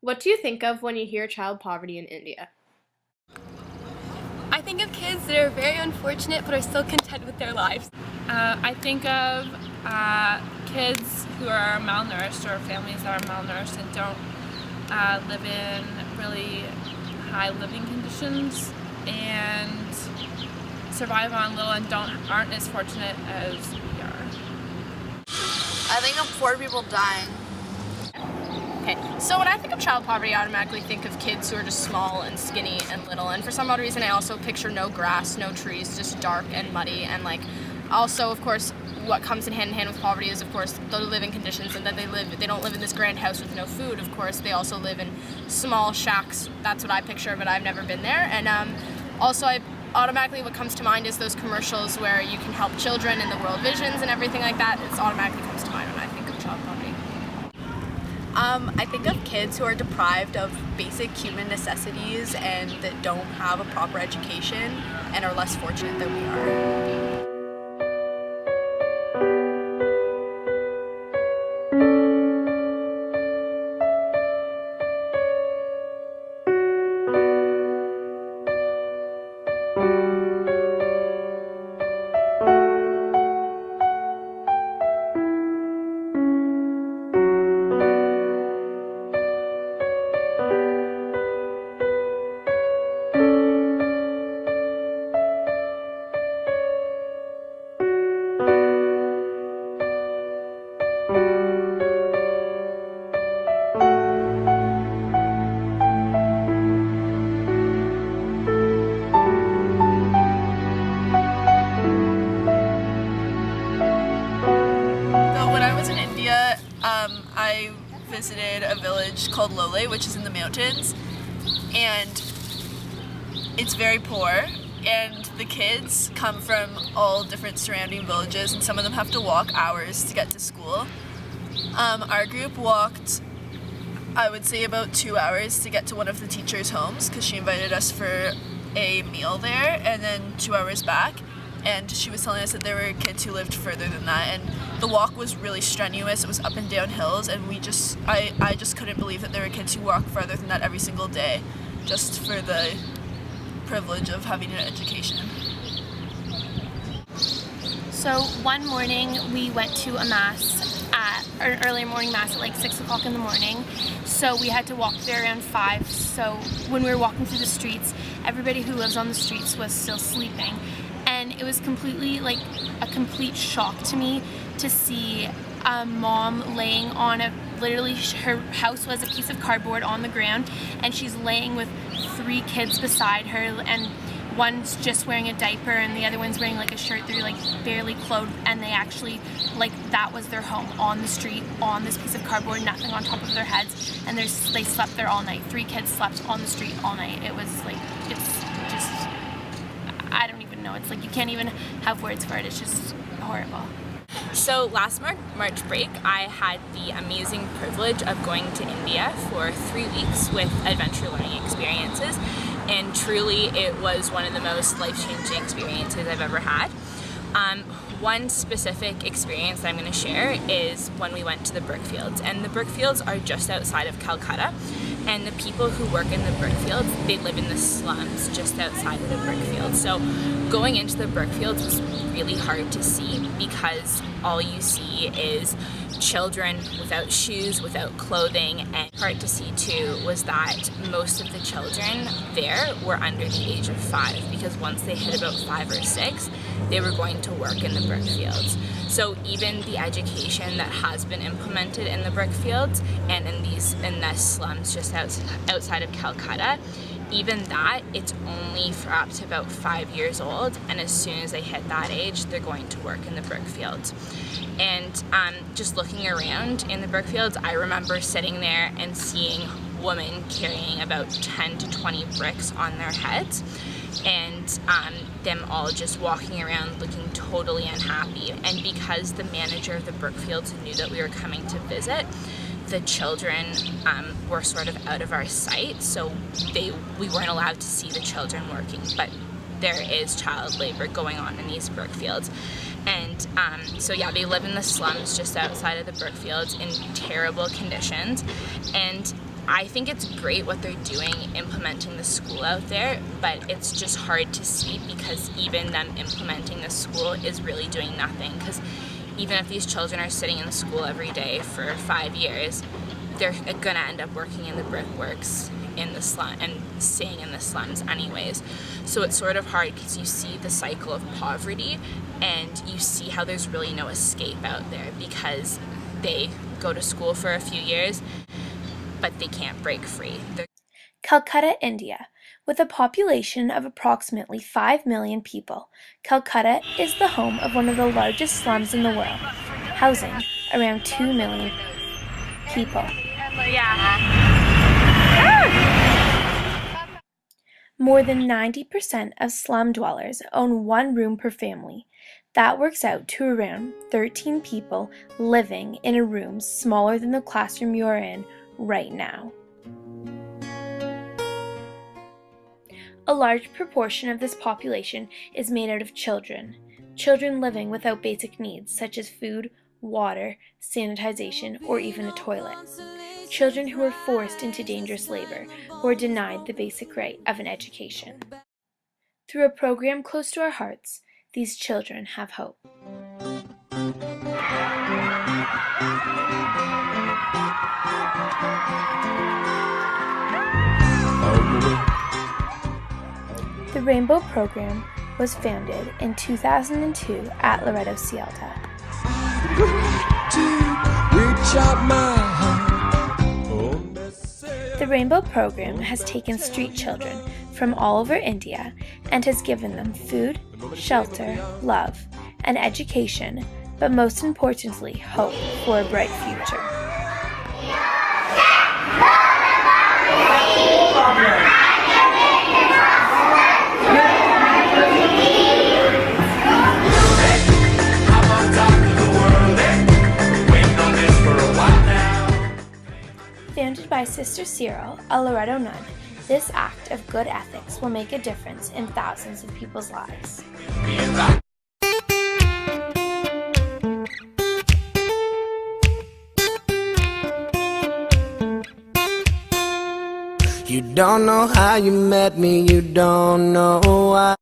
What do you think of when you hear child poverty in India? I think of kids that are very unfortunate but are still content with their lives. I think of kids who are malnourished or families that are malnourished and don't live in really high living conditions and survive on little and aren't as fortunate as we are. I think of poor people dying. Okay, so when I think of child poverty, I automatically think of kids who are just small and skinny and little, and for some odd reason I also picture no grass, no trees, just dark and muddy, and also of course what comes in hand with poverty is of course the living conditions, and that they don't live in this grand house with no food. Of course they also live in small shacks. That's what I picture, but I've never been there. And also automatically what comes to mind is those commercials where you can help children in the World Visions and everything like that. It's automatically comes to mind when I think of child poverty. I think of kids who are deprived of basic human necessities and that don't have a proper education and are less fortunate than we are. I visited a village called Lole, which is in the mountains, and it's very poor, and the kids come from all different surrounding villages, and some of them have to walk hours to get to school. Our group walked, I would say, about 2 hours to get to one of the teachers' homes because she invited us for a meal there, and then 2 hours back. And she was telling us that there were kids who lived further than that, and the walk was really strenuous. It was up and down hills, and I just couldn't believe that there were kids who walk farther than that every single day just for the privilege of having an education. So one morning we went to a mass an early morning mass at 6 o'clock in the morning. So we had to walk there around 5. So when we were walking through the streets, everybody who lives on the streets was still sleeping. And it was completely a complete shock to me to see a mom laying on literally her house was a piece of cardboard on the ground, and she's laying with 3 kids beside her, and one's just wearing a diaper and the other one's wearing a shirt. They're barely clothed, and they actually that was their home, on the street, on this piece of cardboard, nothing on top of their heads, and they slept there all night. 3 kids slept on the street all night. It was it's just, I don't even know. It's you can't even have words for it. It's just horrible. So last March break, I had the amazing privilege of going to India for 3 weeks with adventure learning experiences, and truly it was one of the most life-changing experiences I've ever had. One specific experience that I'm going to share is when we went to the brickfields, and the brickfields are just outside of Calcutta, and the people who work in the brickfields, they live in the slums just outside of the brickfields. So going into the brickfields was really hard to see because all you see is children without shoes, without clothing, and hard to see too was that most of the children there were under the age of 5, because once they hit about 5 or 6, they were going to work in the brickfields. So even the education that has been implemented in the brickfields and in the slums just outside of Calcutta, even that, it's only for up to about 5 years old, and as soon as they hit that age, they're going to work in the brickfields. And just looking around in the brickfields, I remember sitting there and seeing women carrying about 10 to 20 bricks on their heads, and them all just walking around looking totally unhappy. And because the manager of the brickfields knew that we were coming to visit, the children were sort of out of our sight, so we weren't allowed to see the children working, but there is child labor going on in these brickfields. And so yeah, they live in the slums just outside of the brickfields in terrible conditions. And I think it's great what they're doing, implementing the school out there, but it's just hard to see because even them implementing the school is really doing nothing. Because even if these children are sitting in the school every day for 5 years, they're gonna end up working in the brickworks in the slum and staying in the slums anyways. So it's sort of hard because you see the cycle of poverty and you see how there's really no escape out there because they go to school for a few years, but they can't break free. Calcutta, India. With a population of approximately 5 million people, Calcutta is the home of one of the largest slums in the world, housing around 2 million people. More than 90% of slum dwellers own one room per family. That works out to around 13 people living in a room smaller than the classroom you are in right now. A large proportion of this population is made out of children living without basic needs such as food, water, sanitization, or even a toilet. Children who are forced into dangerous labor, who are denied the basic right of an education. Through a program close to our hearts, these children have hope. The Rainbow Program was founded in 2002 at Loreto Cialta. The Rainbow Program has taken street children from all over India and has given them food, shelter, love, and education, but most importantly, hope for a bright future. Founded by Sister Cyril, a Loreto nun, this act of good ethics will make a difference in thousands of people's lives. You don't know how you met me, you don't know why.